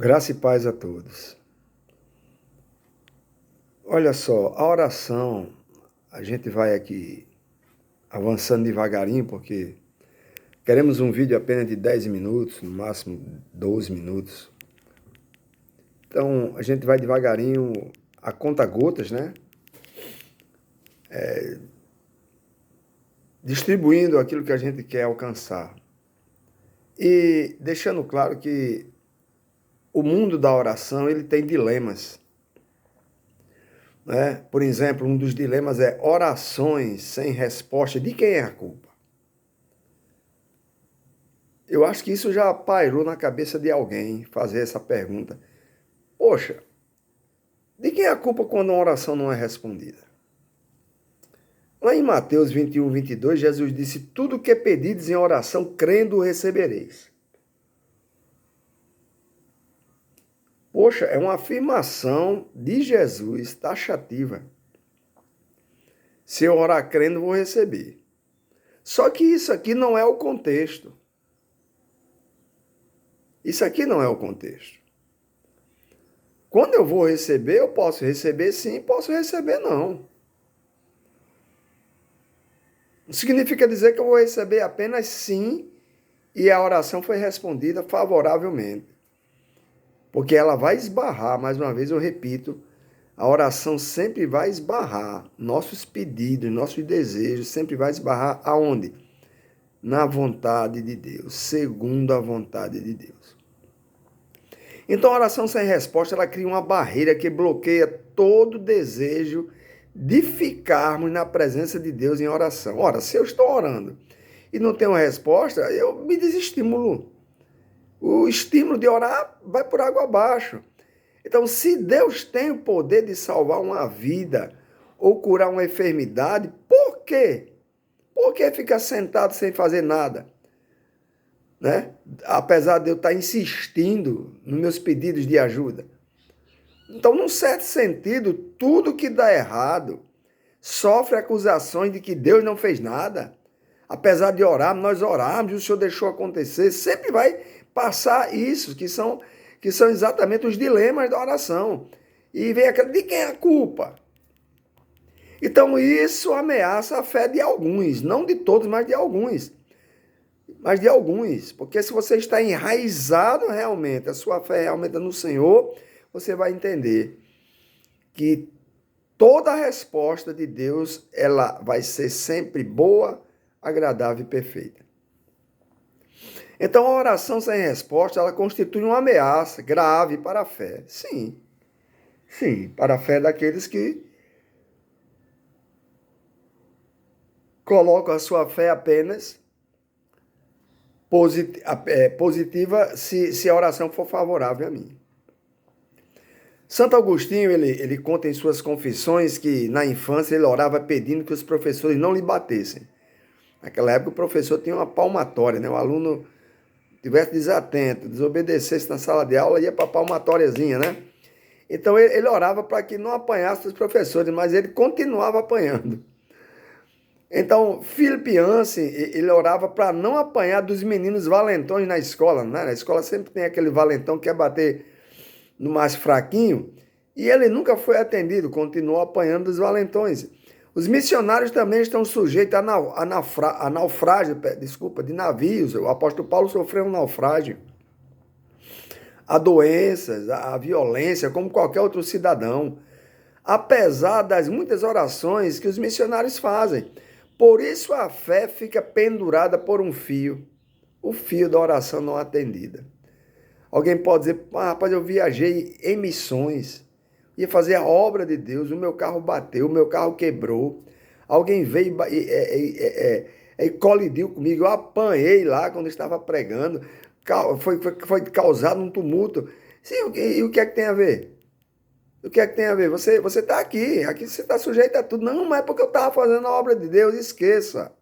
Graça e paz a todos. Olha só, a oração, a gente vai aqui avançando devagarinho, porque queremos um vídeo apenas de 10 minutos, no máximo 12 minutos. Então, a gente vai devagarinho, a conta gotas, né? Distribuindo aquilo que a gente quer alcançar. E deixando claro que o mundo da oração, ele tem dilemas. Né? Por exemplo, um dos dilemas é orações sem resposta. De quem é a culpa? Eu acho que isso já pairou na cabeça de alguém fazer essa pergunta. Poxa, de quem é a culpa quando uma oração não é respondida? Lá em Mateus 21, 22, Jesus disse: tudo que pedides em oração, crendo, recebereis. Poxa, é uma afirmação de Jesus taxativa. Se eu orar crendo, vou receber. Só que isso aqui não é o contexto. Isso aqui não é o contexto. Quando eu vou receber, eu posso receber sim, posso receber não. Não significa dizer que eu vou receber apenas sim e a oração foi respondida favoravelmente. Porque ela vai esbarrar, mais uma vez eu repito, a oração sempre vai esbarrar. Nossos pedidos, nossos desejos sempre vai esbarrar aonde? Na vontade de Deus, segundo a vontade de Deus. Então a oração sem resposta, ela cria uma barreira que bloqueia todo desejo de ficarmos na presença de Deus em oração. Ora, se eu estou orando e não tenho resposta, eu me desestimulo. O estímulo de orar vai por água abaixo. Então, se Deus tem o poder de salvar uma vida ou curar uma enfermidade, por quê? Por que ficar sentado sem fazer nada? Né? Apesar de eu estar insistindo nos meus pedidos de ajuda. Então, num certo sentido, tudo que dá errado sofre acusações de que Deus não fez nada. Apesar de orar, nós orarmos e o Senhor deixou acontecer, sempre vai passar isso, que são exatamente os dilemas da oração. E vem aquela, de quem é a culpa? Então, isso ameaça a fé de alguns, não de todos, mas de alguns. Mas de alguns, porque se você está enraizado realmente, a sua fé realmente é no Senhor, você vai entender que toda a resposta de Deus, ela vai ser sempre boa, agradável e perfeita. Então, a oração sem resposta, ela constitui uma ameaça grave para a fé. Sim, para a fé daqueles que colocam a sua fé apenas positiva se a oração for favorável a mim. Santo Agostinho, ele conta em suas confissões que na infância ele orava pedindo que os professores não lhe batessem. Naquela época o professor tinha uma palmatória, né? O aluno tivesse desatento, desobedecesse na sala de aula, ia para a palmatóriazinha, né? Então ele orava para que não apanhasse os professores, mas ele continuava apanhando. Então, Philip Yancey, ele orava para não apanhar dos meninos valentões na escola, né? Na escola sempre tem aquele valentão que quer bater no mais fraquinho, e ele nunca foi atendido, continuou apanhando dos valentões. Os missionários também estão sujeitos a naufrágio, de navios. O apóstolo Paulo sofreu um naufrágio. A doenças, a violência, como qualquer outro cidadão. Apesar das muitas orações que os missionários fazem. Por isso a fé fica pendurada por um fio. O fio da oração não atendida. Alguém pode dizer, rapaz, eu viajei em missões, ia fazer a obra de Deus, o meu carro bateu, o meu carro quebrou, alguém veio e colidiu comigo, eu apanhei lá quando estava pregando, foi causado um tumulto. Sim, e o que é que tem a ver? O que é que tem a ver? Você está aqui você está sujeito a tudo. Não, mas é porque eu estava fazendo a obra de Deus, esqueça.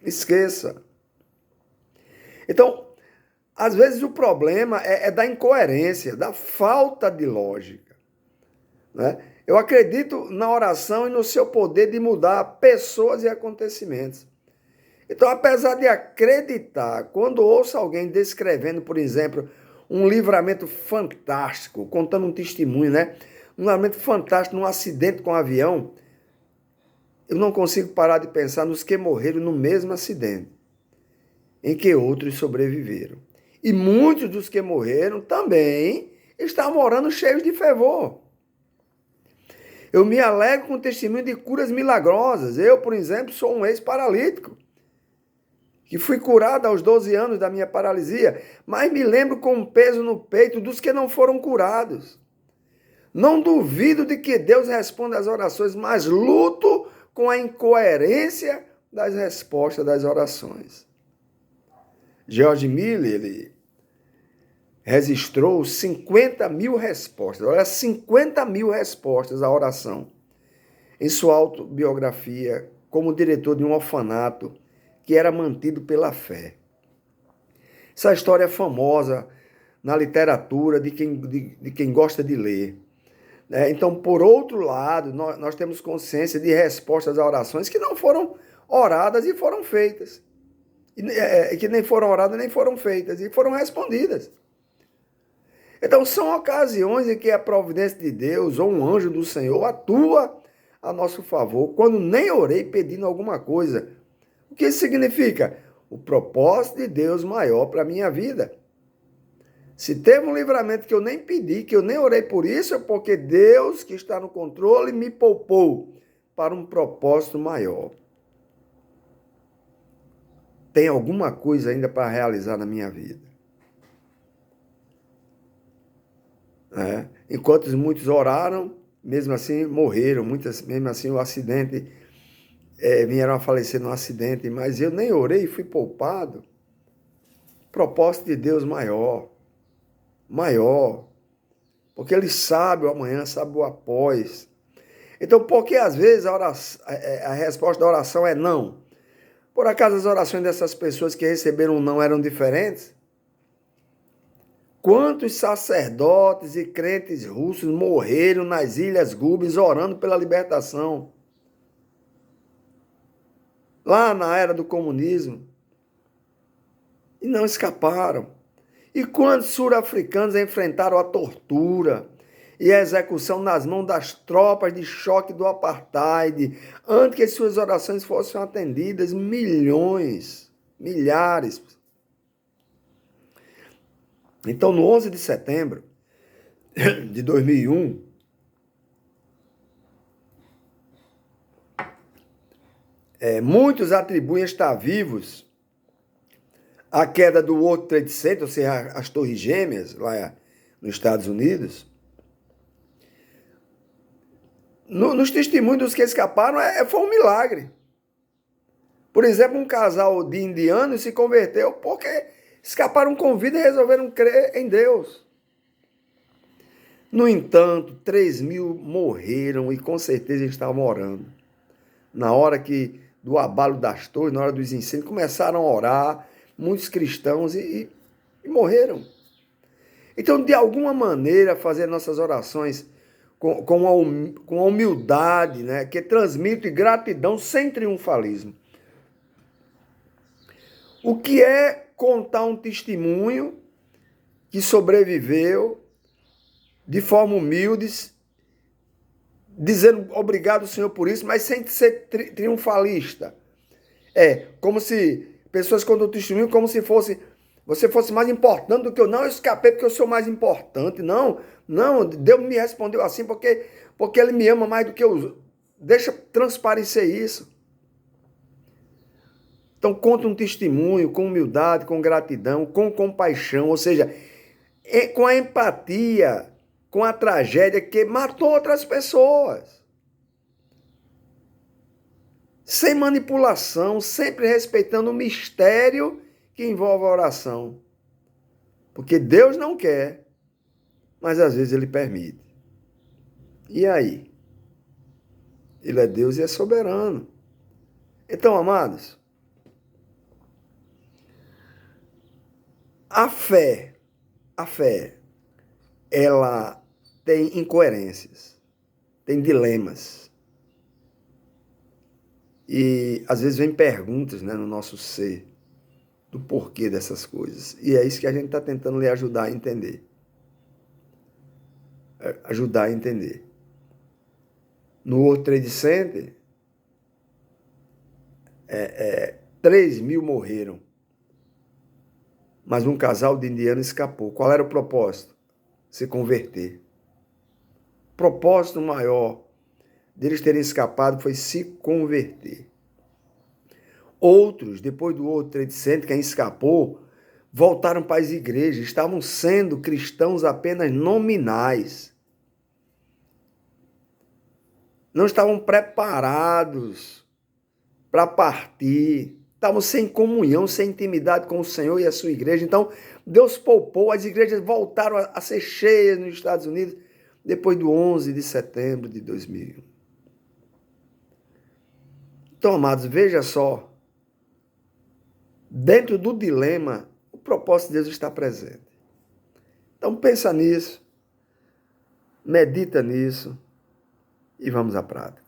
Esqueça. Então, às vezes o problema é da incoerência, da falta de lógica. Né? Eu acredito na oração e no seu poder de mudar pessoas e acontecimentos. Então, apesar de acreditar, quando ouço alguém descrevendo, por exemplo, um livramento fantástico, contando um testemunho, né? Um livramento fantástico num acidente com um avião. Eu não consigo parar de pensar nos que morreram no mesmo acidente, em que outros sobreviveram. E muitos dos que morreram também estavam orando cheios de fervor. Eu me alegro com o testemunho de curas milagrosas. Eu, por exemplo, sou um ex-paralítico, que fui curado aos 12 anos da minha paralisia, mas me lembro com um peso no peito dos que não foram curados. Não duvido de que Deus responda às orações, mas luto com a incoerência das respostas das orações. George Miller, ele registrou 50 mil respostas. Olha, 50 mil respostas à oração em sua autobiografia como diretor de um orfanato que era mantido pela fé. Essa história é famosa na literatura de quem gosta de ler. Então, por outro lado, nós temos consciência de respostas a orações que não foram oradas e foram feitas. Que nem foram oradas nem foram feitas e foram respondidas. Então, são ocasiões em que a providência de Deus ou um anjo do Senhor atua a nosso favor, quando nem orei pedindo alguma coisa. O que isso significa? O propósito de Deus maior para a minha vida. Se teve um livramento que eu nem pedi, que eu nem orei por isso, é porque Deus, que está no controle, me poupou para um propósito maior. Tem alguma coisa ainda para realizar na minha vida. Enquanto muitos oraram, mesmo assim morreram, mesmo assim o acidente, vieram a falecer no acidente, mas eu nem orei e fui poupado. Propósito de Deus maior, porque Ele sabe o amanhã, sabe o após. Então, por que às vezes a resposta da oração é não? Por acaso as orações dessas pessoas que receberam um não eram diferentes? Quantos sacerdotes e crentes russos morreram nas Ilhas Gubis orando pela libertação? Lá na era do comunismo. E não escaparam. E quantos sul-africanos enfrentaram a tortura e a execução nas mãos das tropas de choque do apartheid, antes que suas orações fossem atendidas? Milhões, milhares. Então, no 11 de setembro de 2001, muitos atribuem estar vivos a queda do World Trade Center, ou seja, as Torres Gêmeas, lá nos Estados Unidos. Nos testemunhos dos que escaparam, foi um milagre. Por exemplo, um casal de indianos se converteu porque escaparam com vida e resolveram crer em Deus. No entanto, 3.000 morreram e com certeza estavam orando. Na hora do abalo das torres, na hora dos incêndios, começaram a orar, muitos cristãos, e morreram. Então, de alguma maneira, fazer nossas orações com a humildade, né, que transmite gratidão sem triunfalismo. O que é contar um testemunho que sobreviveu de forma humilde, dizendo obrigado, Senhor, por isso, mas sem ser triunfalista. Como se pessoas contam o testemunho como se você fosse mais importante do que eu. Não, eu escapei porque eu sou mais importante. Não, Deus me respondeu assim porque Ele me ama mais do que eu. Deixa transparecer isso. Então, conta um testemunho com humildade, com gratidão, com compaixão, ou seja, com a empatia, com a tragédia que matou outras pessoas. Sem manipulação, sempre respeitando o mistério que envolve a oração. Porque Deus não quer, mas às vezes Ele permite. E aí? Ele é Deus e é soberano. Então, amados, a fé, ela tem incoerências, tem dilemas. E às vezes vem perguntas, né, no nosso ser. do porquê dessas coisas. E é isso que a gente está tentando lhe ajudar a entender. Ajudar a entender. No World Trade Center, 3 mil morreram. Mas um casal de indianos escapou. Qual era o propósito? Se converter. O propósito maior deles terem escapado foi se converter. Outros, depois do World Trade Center, quem escapou, voltaram para as igrejas, estavam sendo cristãos apenas nominais. Não estavam preparados para partir, estavam sem comunhão, sem intimidade com o Senhor e a sua igreja. Então, Deus poupou, as igrejas voltaram a ser cheias nos Estados Unidos depois do 11 de setembro de 2001. Então, amados, veja só, dentro do dilema, o propósito de Deus está presente. Então, pensa nisso, medita nisso e vamos à prática.